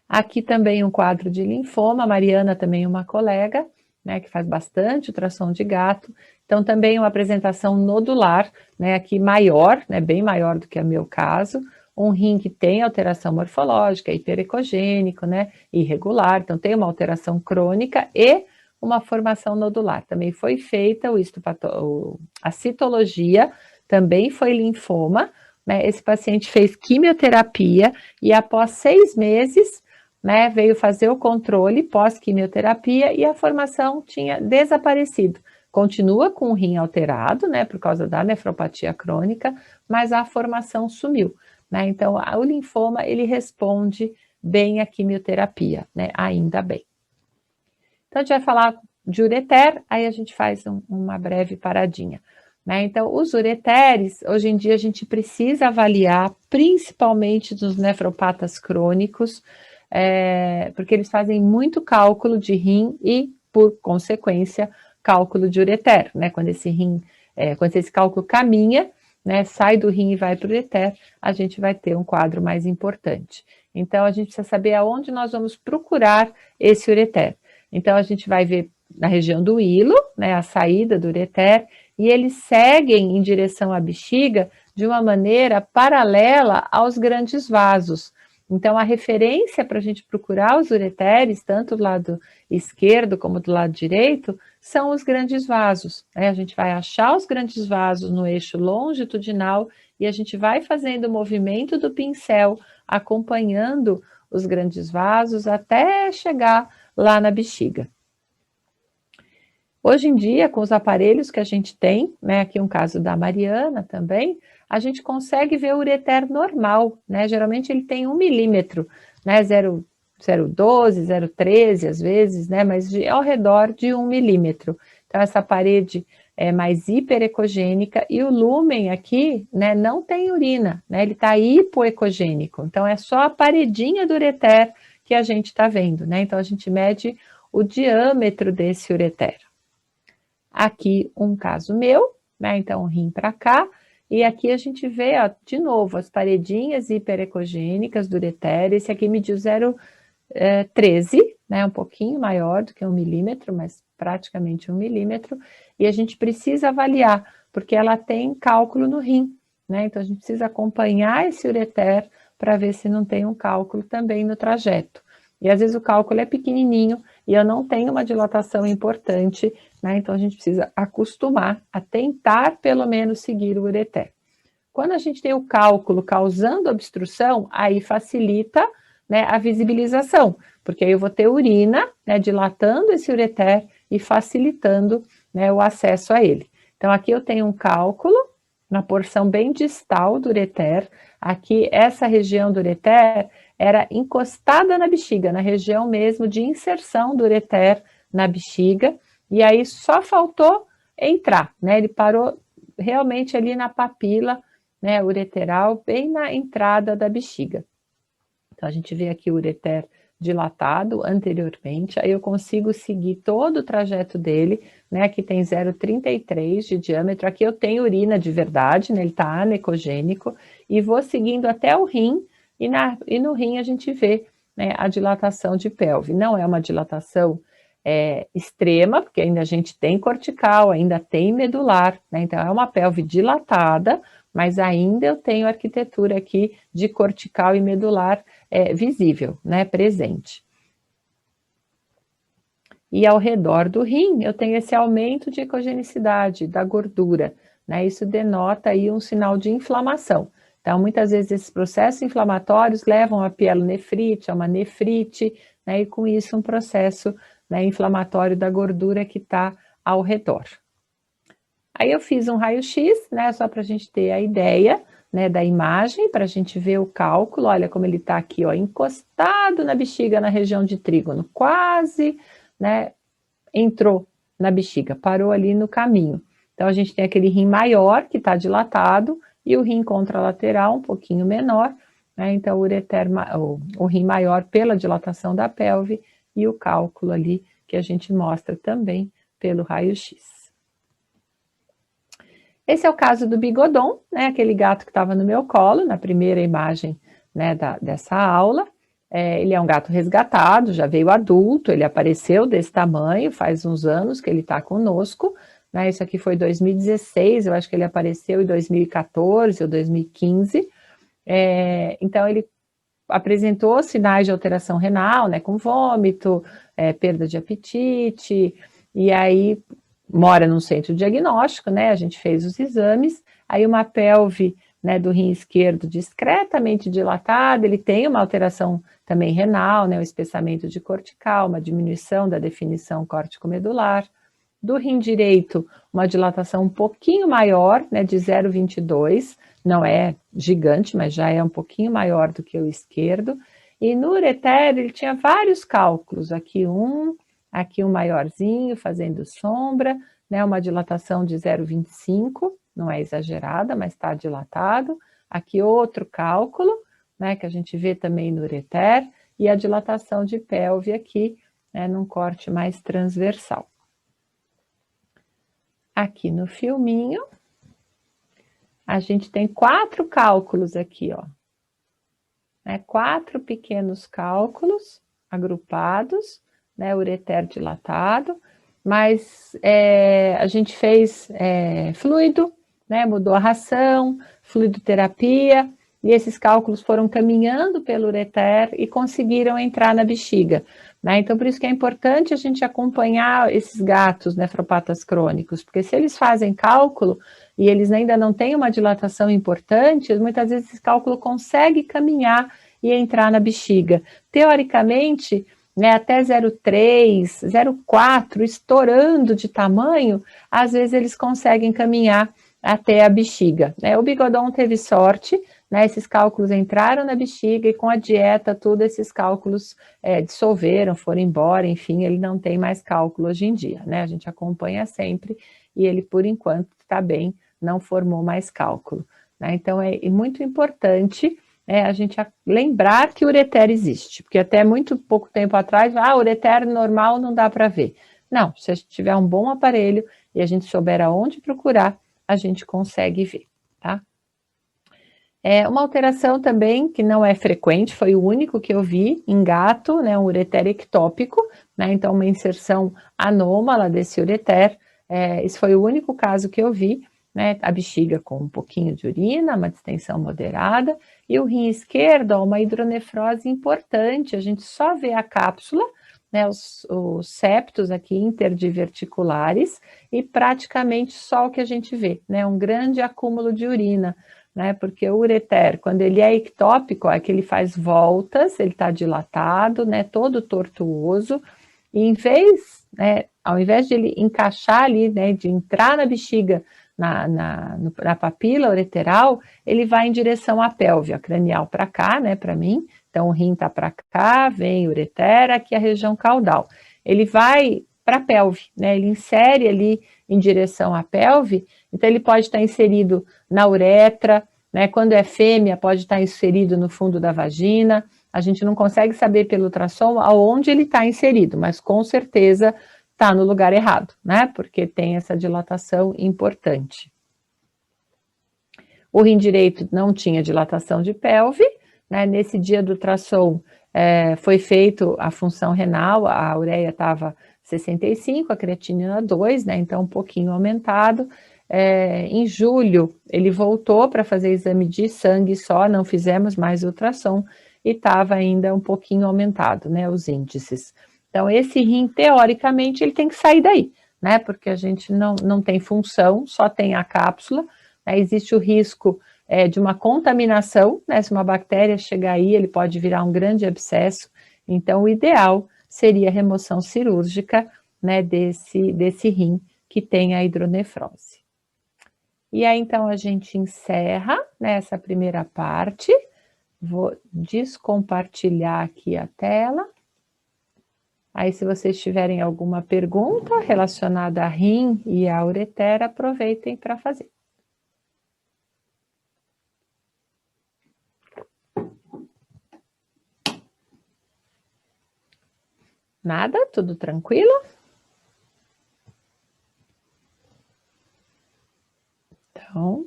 Aqui também um quadro de linfoma, a Mariana também uma colega, né, que faz bastante ultrassom de gato, então também uma apresentação nodular, né, aqui maior, né, bem maior do que o meu caso, um rim que tem alteração morfológica, hiperecogênico, né, irregular, então tem uma alteração crônica e uma formação nodular. Também foi feita a citologia, também foi linfoma, né, esse paciente fez quimioterapia e após 6 meses, né, veio fazer o controle pós-quimioterapia e a formação tinha desaparecido. Continua com o rim alterado, né, por causa da nefropatia crônica, mas a formação sumiu, né? Então, o linfoma, ele responde bem à quimioterapia, né, ainda bem. Então, a gente vai falar de ureter, aí a gente faz uma breve paradinha. Né? Então, os ureteres, hoje em dia a gente precisa avaliar, principalmente dos nefropatas crônicos, porque eles fazem muito cálculo de rim e, por consequência, cálculo de ureter, né? Quando esse cálculo caminha, né, sai do rim e vai para o ureter, a gente vai ter um quadro mais importante. Então, a gente precisa saber aonde nós vamos procurar esse ureter. Então, a gente vai ver na região do hilo, né, a saída do ureter, e eles seguem em direção à bexiga de uma maneira paralela aos grandes vasos. Então, a referência para a gente procurar os ureteres, tanto do lado esquerdo como do lado direito, são os grandes vasos. Né? A gente vai achar os grandes vasos no eixo longitudinal e a gente vai fazendo o movimento do pincel, acompanhando os grandes vasos até chegar lá na bexiga. Hoje em dia, com os aparelhos que a gente tem, né, aqui um caso da Mariana também, a gente consegue ver o ureter normal, né, geralmente ele tem 1 milímetro, né, 0,12, 0,13 às vezes, né, mas ao redor de 1 milímetro. Então, essa parede é mais hiperecogênica e o lúmen aqui, né, não tem urina, né, ele está hipoecogênico, então é só a paredinha do ureter que a gente está vendo, né, então a gente mede o diâmetro desse ureter. Aqui um caso meu, né, então rim para cá, e aqui a gente vê, ó, de novo, as paredinhas hiperecogênicas do ureter, esse aqui mediu 0,13, né, um pouquinho maior do que 1 milímetro, mas praticamente 1 milímetro, e a gente precisa avaliar, porque ela tem cálculo no rim, né, então a gente precisa acompanhar esse ureter para ver se não tem um cálculo também no trajeto. E às vezes o cálculo é pequenininho e eu não tenho uma dilatação importante, né, então a gente precisa acostumar a tentar pelo menos seguir o ureter. Quando a gente tem o cálculo causando obstrução, aí facilita, né, a visibilização, porque aí eu vou ter urina, né, dilatando esse ureter e facilitando, né, o acesso a ele. Então aqui eu tenho um cálculo na porção bem distal do ureter, aqui essa região do ureter era encostada na bexiga, na região mesmo de inserção do ureter na bexiga, e aí só faltou entrar, né, ele parou realmente ali na papila, né, ureteral, bem na entrada da bexiga. Então, a gente vê aqui o ureter dilatado anteriormente, aí eu consigo seguir todo o trajeto dele, né, aqui tem 0,33 de diâmetro, aqui eu tenho urina de verdade, né, ele está anecogênico, e vou seguindo até o rim, e no rim a gente vê, né, a dilatação de pelve. Não é uma dilatação extrema, porque ainda a gente tem cortical, ainda tem medular, né, então é uma pelve dilatada, mas ainda eu tenho arquitetura aqui de cortical e medular visível, né, presente. E ao redor do rim eu tenho esse aumento de ecogenicidade da gordura, né, isso denota aí um sinal de inflamação. Então, muitas vezes esses processos inflamatórios levam a pielonefrite, a uma nefrite, né, e com isso um processo, né, inflamatório da gordura que está ao redor. Aí eu fiz um raio-x, né, só para a gente ter a ideia, né, da imagem, para a gente ver o cálculo. Olha como ele está aqui, ó, encostado na bexiga, na região de trígono, quase, né, entrou na bexiga, parou ali no caminho. Então a gente tem aquele rim maior que está dilatado e o rim contralateral um pouquinho menor, né, então o rim maior pela dilatação da pelve e o cálculo ali que a gente mostra também pelo raio-x. Esse é o caso do Bigodon, né, aquele gato que estava no meu colo, na primeira imagem, né, dessa aula. Ele é um gato resgatado, já veio adulto, ele apareceu desse tamanho, faz uns anos que ele está conosco, né? Isso aqui foi 2016, eu acho que ele apareceu em 2014 ou 2015. Então, ele apresentou sinais de alteração renal, né, com vômito, perda de apetite, e aí mora num centro diagnóstico, né, a gente fez os exames, aí uma pelve, né, do rim esquerdo discretamente dilatada, ele tem uma alteração também renal, né, o espessamento de cortical, uma diminuição da definição córtico-medular. Do rim direito, uma dilatação um pouquinho maior, né, de 0,22, não é gigante, mas já é um pouquinho maior do que o esquerdo. E no ureter, ele tinha vários cálculos, aqui um maiorzinho, fazendo sombra, né, uma dilatação de 0,25, não é exagerada, mas está dilatado. Aqui outro cálculo, né, que a gente vê também no ureter, e a dilatação de pelve aqui, né, num corte mais transversal. Aqui no filminho, a gente tem 4 cálculos aqui, ó. 4 pequenos cálculos agrupados, né, ureter dilatado, mas a gente fez fluido, né, mudou a ração, fluidoterapia, e esses cálculos foram caminhando pelo ureter e conseguiram entrar na bexiga. Né? Então, por isso que é importante a gente acompanhar esses gatos nefropatas crônicos, porque se eles fazem cálculo e eles ainda não têm uma dilatação importante, muitas vezes esse cálculo consegue caminhar e entrar na bexiga. Teoricamente, né, até 0,3, 0,4, estourando de tamanho, às vezes eles conseguem caminhar até a bexiga. Né? O Bigodon teve sorte, né, esses cálculos entraram na bexiga e com a dieta, tudo esses cálculos dissolveram, foram embora, enfim, ele não tem mais cálculo hoje em dia, né? A gente acompanha sempre e ele, por enquanto, está bem, não formou mais cálculo. Né? Então, é muito importante a gente lembrar que o ureter existe, porque até muito pouco tempo atrás, o ureter normal não dá para ver. Não, se a gente tiver um bom aparelho e a gente souber aonde procurar, a gente consegue ver, tá? Uma alteração também que não é frequente, foi o único que eu vi em gato, né, um ureter ectópico, né, então uma inserção anômala desse ureter, esse foi o único caso que eu vi, né, a bexiga com um pouquinho de urina, uma distensão moderada, e o rim esquerdo, uma hidronefrose importante, a gente só vê a cápsula, né, os septos aqui interdiverticulares, e praticamente só o que a gente vê, né, um grande acúmulo de urina, né, porque o ureter, quando ele é ectópico, é que ele faz voltas, ele está dilatado, né, todo tortuoso, e ao invés de ele encaixar ali, né, de entrar na bexiga, na papila ureteral, ele vai em direção à pelve, a cranial para cá, né, para mim, então o rim está para cá, vem o ureter, aqui a região caudal. Ele vai para a pelve, né, ele insere ali em direção à pelve, então ele pode estar inserido na uretra, né, quando é fêmea pode estar inserido no fundo da vagina, a gente não consegue saber pelo ultrassom aonde ele está inserido, mas com certeza está no lugar errado, né? Porque tem essa dilatação importante. O rim direito não tinha dilatação de pelve, né? Nesse dia do ultrassom foi feito a função renal, a ureia estava 65, a creatinina 2, né? Então um pouquinho aumentado. Em julho ele voltou para fazer exame de sangue só, não fizemos mais ultrassom e estava ainda um pouquinho aumentado, né? Os índices. Então, esse rim, teoricamente, ele tem que sair daí, né? Porque a gente não tem função, só tem a cápsula, né? Existe o risco de uma contaminação, né? Se uma bactéria chegar aí, ele pode virar um grande abscesso. Então, o ideal seria a remoção cirúrgica, né, desse rim que tem a hidronefrose. E aí, então, a gente encerra, né, essa primeira parte. Vou descompartilhar aqui a tela. Aí, se vocês tiverem alguma pergunta relacionada a rim e a ureter, aproveitem para fazer. Nada? Tudo tranquilo? Então,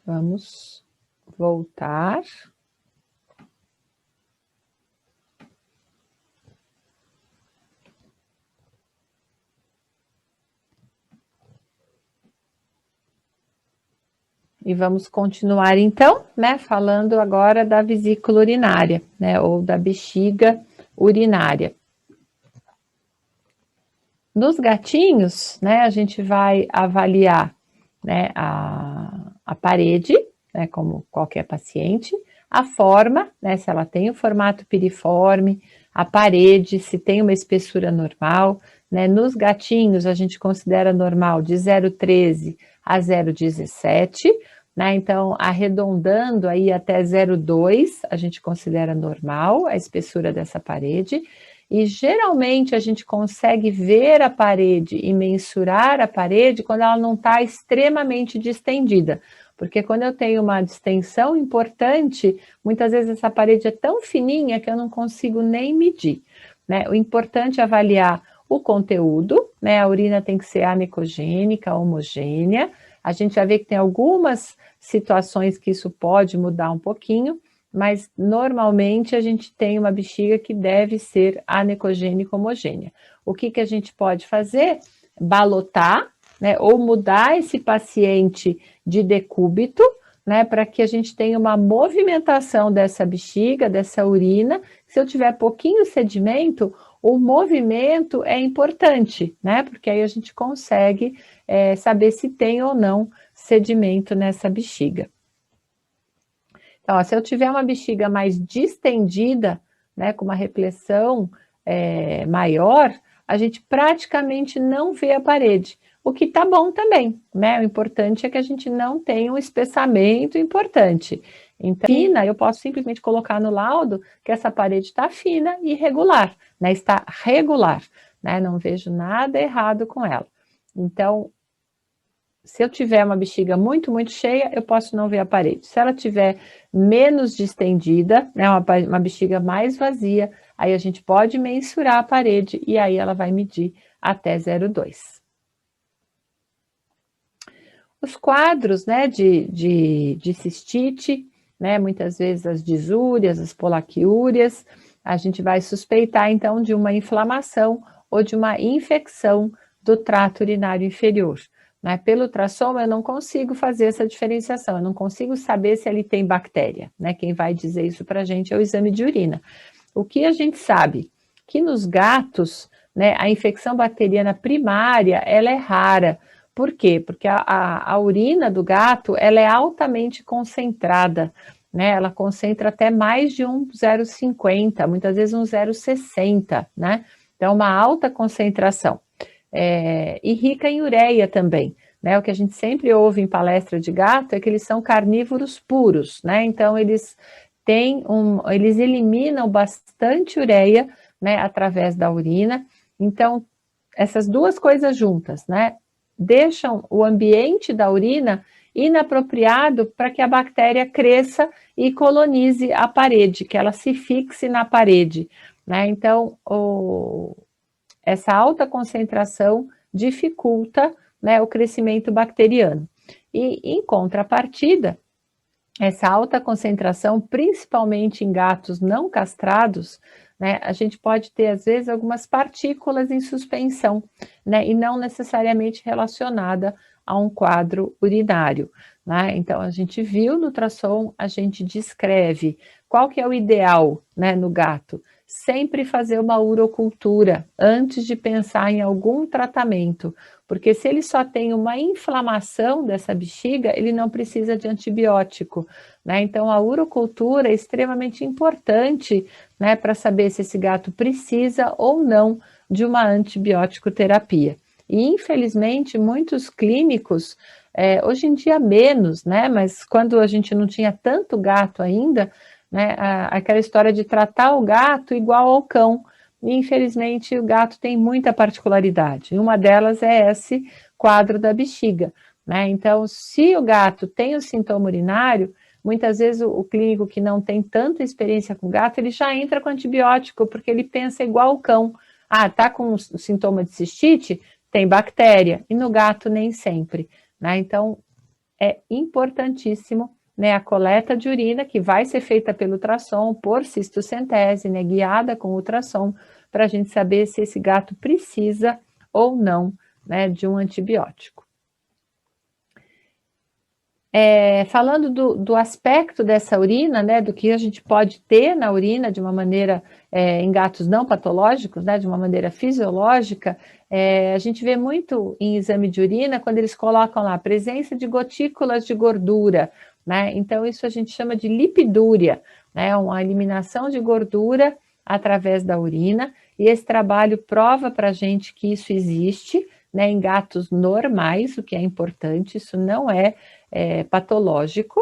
vamos voltar. E vamos continuar então, né, falando agora da vesícula urinária, né, ou da bexiga urinária. Nos gatinhos, né, a gente vai avaliar, né, a parede, né, como qualquer paciente, a forma, né, se ela tem o formato piriforme, a parede, se tem uma espessura normal, né, nos gatinhos a gente considera normal de 0,13 a 0,17, né, então arredondando aí até 0,2 a gente considera normal a espessura dessa parede, e geralmente a gente consegue ver a parede e mensurar a parede quando ela não está extremamente distendida. Porque quando eu tenho uma distensão importante, muitas vezes essa parede é tão fininha que eu não consigo nem medir, né? O importante é avaliar o conteúdo, né? A urina tem que ser anecogênica, homogênea. A gente já vê que tem algumas situações que isso pode mudar um pouquinho, mas normalmente a gente tem uma bexiga que deve ser anecogênica homogênea. O que a gente pode fazer? Balotar, né, ou mudar esse paciente de decúbito, né, para que a gente tenha uma movimentação dessa bexiga, dessa urina. Se eu tiver pouquinho sedimento, o movimento é importante, né, porque aí a gente consegue saber se tem ou não sedimento nessa bexiga. Então, ó, se eu tiver uma bexiga mais distendida, né, com uma repressão maior, a gente praticamente não vê a parede, o que tá bom também, né? O importante é que a gente não tenha um espessamento importante. Então, fina, eu posso simplesmente colocar no laudo que essa parede está fina e regular, né? Está regular, né? Não vejo nada errado com ela. Então, se eu tiver uma bexiga muito, muito cheia, eu posso não ver a parede. Se ela tiver menos distendida, né, uma bexiga mais vazia, aí a gente pode mensurar a parede e aí ela vai medir até 0,2. Os quadros, né, de cistite, né, muitas vezes as disúrias, as polaquiúrias, a gente vai suspeitar então de uma inflamação ou de uma infecção do trato urinário inferior. Né? Pelo ultrassom eu não consigo fazer essa diferenciação, eu não consigo saber se ali tem bactéria, né? Quem vai dizer isso para a gente é o exame de urina. O que a gente sabe? Que nos gatos, né, a infecção bacteriana primária, ela é rara. Por quê? Porque a urina do gato, ela é altamente concentrada, né? Ela concentra até mais de um 0,50, muitas vezes um 0,60, né? Então, uma alta concentração. E rica em ureia também, né? O que a gente sempre ouve em palestra de gato é que eles são carnívoros puros, né? Então eles eles eliminam bastante ureia, né, através da urina. Então, essas duas coisas juntas, né, deixam o ambiente da urina inapropriado para que a bactéria cresça e colonize a parede, que ela se fixe na parede, né? Então, essa alta concentração dificulta, né, o crescimento bacteriano. E, em contrapartida, essa alta concentração, principalmente em gatos não castrados, né, a gente pode ter, às vezes, algumas partículas em suspensão, né, e não necessariamente relacionada a um quadro urinário. Né? Então, a gente viu no ultrassom, a gente descreve qual que é o ideal, né, no gato. Sempre fazer uma urocultura antes de pensar em algum tratamento, porque se ele só tem uma inflamação dessa bexiga, ele não precisa de antibiótico, né? Então a urocultura é extremamente importante, né, para saber se esse gato precisa ou não de uma antibiótico terapia. E infelizmente muitos clínicos, hoje em dia menos, né? Mas quando a gente não tinha tanto gato ainda, né, aquela história de tratar o gato igual ao cão. E, infelizmente, o gato tem muita particularidade. Uma delas é esse quadro da bexiga. Né? Então, se o gato tem o sintoma urinário, muitas vezes o clínico que não tem tanta experiência com gato, ele já entra com antibiótico, porque ele pensa igual o cão. Ah, tá com sintoma de cistite? Tem bactéria. E no gato, nem sempre. Né? Então, é importantíssimo, né, a coleta de urina, que vai ser feita pelo ultrassom, por cistocentese, né, guiada com ultrassom, para a gente saber se esse gato precisa ou não, né, de um antibiótico. Falando do aspecto dessa urina, né, do que a gente pode ter na urina de uma maneira, em gatos não patológicos, né, de uma maneira fisiológica, a gente vê muito em exame de urina quando eles colocam lá a presença de gotículas de gordura, né, então isso a gente chama de lipidúria, né, uma eliminação de gordura através da urina, e esse trabalho prova para a gente que isso existe, né, em gatos normais, o que é importante, isso não é patológico.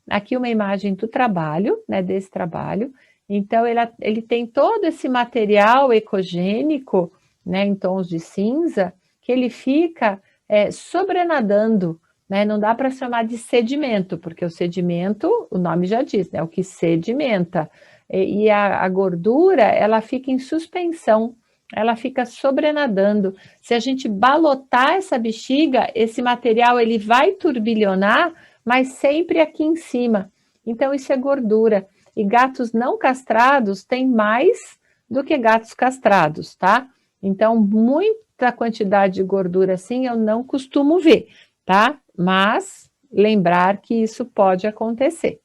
Aqui uma imagem do trabalho, né, desse trabalho. Então, ele tem todo esse material ecogênico, né, em tons de cinza, que ele fica sobrenadando, né, não dá para chamar de sedimento, porque o sedimento, o nome já diz, né, o que sedimenta. E a gordura, ela fica em suspensão, ela fica sobrenadando. Se a gente balotar essa bexiga, esse material ele vai turbilhonar, mas sempre aqui em cima. Então isso é gordura. E gatos não castrados têm mais do que gatos castrados, tá? Então muita quantidade de gordura assim eu não costumo ver, tá? Mas lembrar que isso pode acontecer.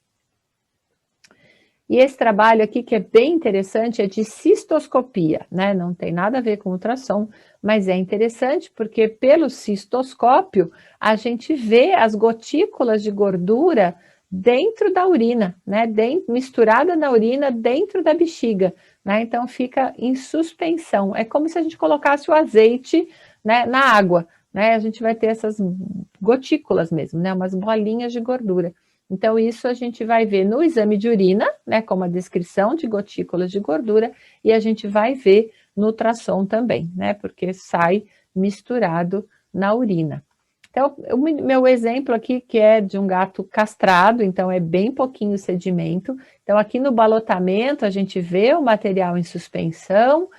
E esse trabalho aqui, que é bem interessante, é de cistoscopia, né? Não tem nada a ver com ultrassom, mas é interessante porque pelo cistoscópio a gente vê as gotículas de gordura dentro da urina, né? Misturada na urina dentro da bexiga, né? Então fica em suspensão. É como se a gente colocasse o azeite, né, na água, né? A gente vai ter essas gotículas mesmo, né? Umas bolinhas de gordura. Então, isso a gente vai ver no exame de urina, né, como a descrição de gotículas de gordura, e a gente vai ver no ultrassom também, né, porque sai misturado na urina. Então, o meu exemplo aqui, que é de um gato castrado, então é bem pouquinho sedimento. Então, aqui no balotamento, a gente vê o material em suspensão,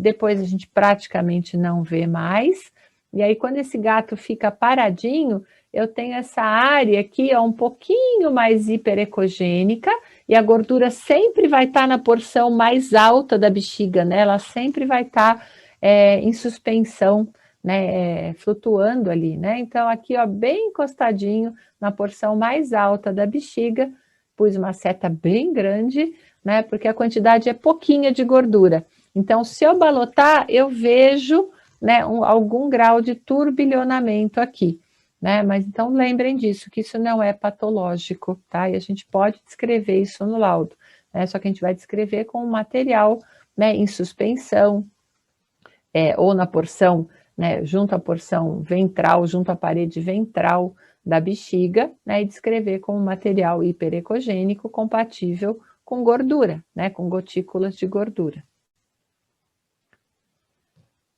depois a gente praticamente não vê mais. E aí, quando esse gato fica paradinho, eu tenho essa área aqui, ó, um pouquinho mais hiperecogênica, e a gordura sempre vai estar na porção mais alta da bexiga, né? Ela sempre vai estar em suspensão, né? Flutuando ali, né? Então, aqui, ó, bem encostadinho na porção mais alta da bexiga, pus uma seta bem grande, né? Porque a quantidade é pouquinha de gordura. Então, se eu balotar, eu vejo, né, algum grau de turbilhonamento aqui, né? Mas então lembrem disso, que isso não é patológico, tá? E a gente pode descrever isso no laudo, né? Só que a gente vai descrever com um material, né, em suspensão, ou na porção, né, junto à porção ventral, junto à parede ventral da bexiga, né, e descrever com um material hiperecogênico compatível com gordura, né, com gotículas de gordura.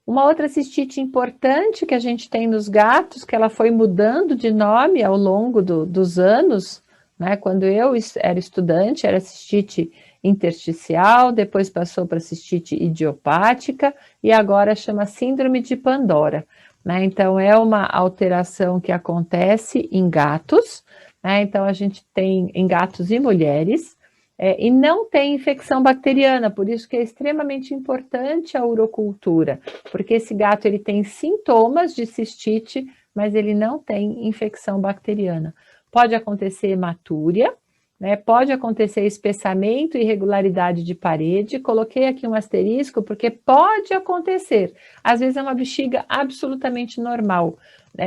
Uma outra cistite importante que a gente tem nos gatos, que ela foi mudando de nome ao longo dos anos, né? Quando eu era estudante, era cistite intersticial, depois passou para cistite idiopática e agora chama síndrome de Pandora, né? Então é uma alteração que acontece em gatos, né? Então a gente tem em gatos e mulheres, e não tem infecção bacteriana, por isso que é extremamente importante a urocultura, porque esse gato ele tem sintomas de cistite, mas ele não tem infecção bacteriana. Pode acontecer hematúria, né? Pode acontecer espessamento e irregularidade de parede. Coloquei aqui um asterisco porque pode acontecer. Às vezes é uma bexiga absolutamente normal.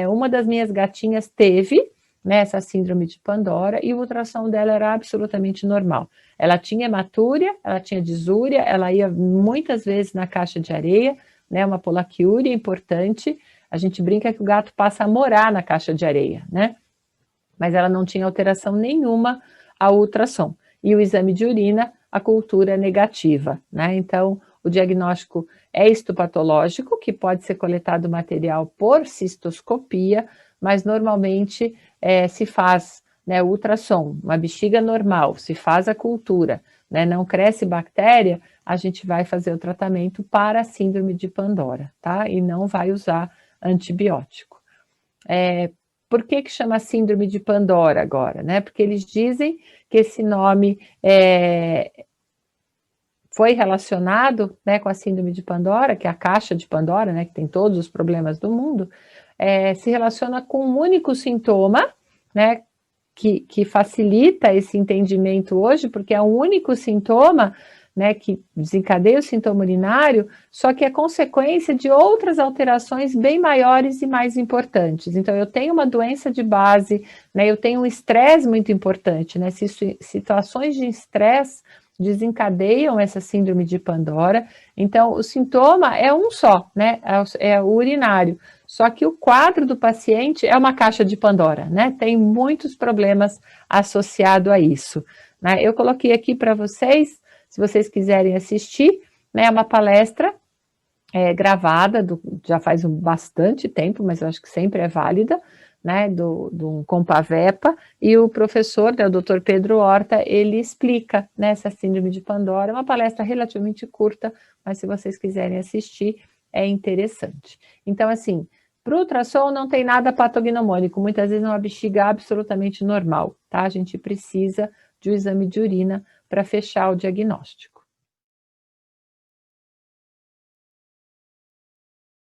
Uma das minhas gatinhas teve, né, essa síndrome de Pandora, e o ultrassom dela era absolutamente normal. Ela tinha hematúria, ela tinha disúria, ela ia muitas vezes na caixa de areia, né, uma polaquiúria importante. A gente brinca que o gato passa a morar na caixa de areia, né? Mas ela não tinha alteração nenhuma ao ultrassom. E o exame de urina, a cultura negativa, né? Então, o diagnóstico é histopatológico, que pode ser coletado material por cistoscopia, mas normalmente se faz, né, o ultrassom, uma bexiga normal, se faz a cultura, né, não cresce bactéria, a gente vai fazer o tratamento para a síndrome de Pandora, tá? E não vai usar antibiótico. Por que chama síndrome de Pandora agora, né? Porque eles dizem que esse nome foi relacionado, né, com a síndrome de Pandora, que é a caixa de Pandora, né, que tem todos os problemas do mundo, se relaciona com um único sintoma, né, que facilita esse entendimento hoje, porque é o único sintoma, né, que desencadeia o sintoma urinário, só que é consequência de outras alterações bem maiores e mais importantes. Então, eu tenho uma doença de base, né, eu tenho um estresse muito importante, né, situações de estresse desencadeiam essa síndrome de Pandora. Então, o sintoma é um só, né, é o urinário. Só que o quadro do paciente é uma caixa de Pandora, né, tem muitos problemas associados a isso, né. Eu coloquei aqui para vocês, se vocês quiserem assistir, né, é uma palestra gravada, já faz bastante tempo, mas eu acho que sempre é válida, né, do Compavep, e o professor, né, o Dr. Pedro Horta, ele explica, né, essa síndrome de Pandora, é uma palestra relativamente curta, mas se vocês quiserem assistir, é interessante. Então, assim, para o ultrassom não tem nada patognomônico, muitas vezes é uma bexiga absolutamente normal, tá? A gente precisa de um exame de urina para fechar o diagnóstico.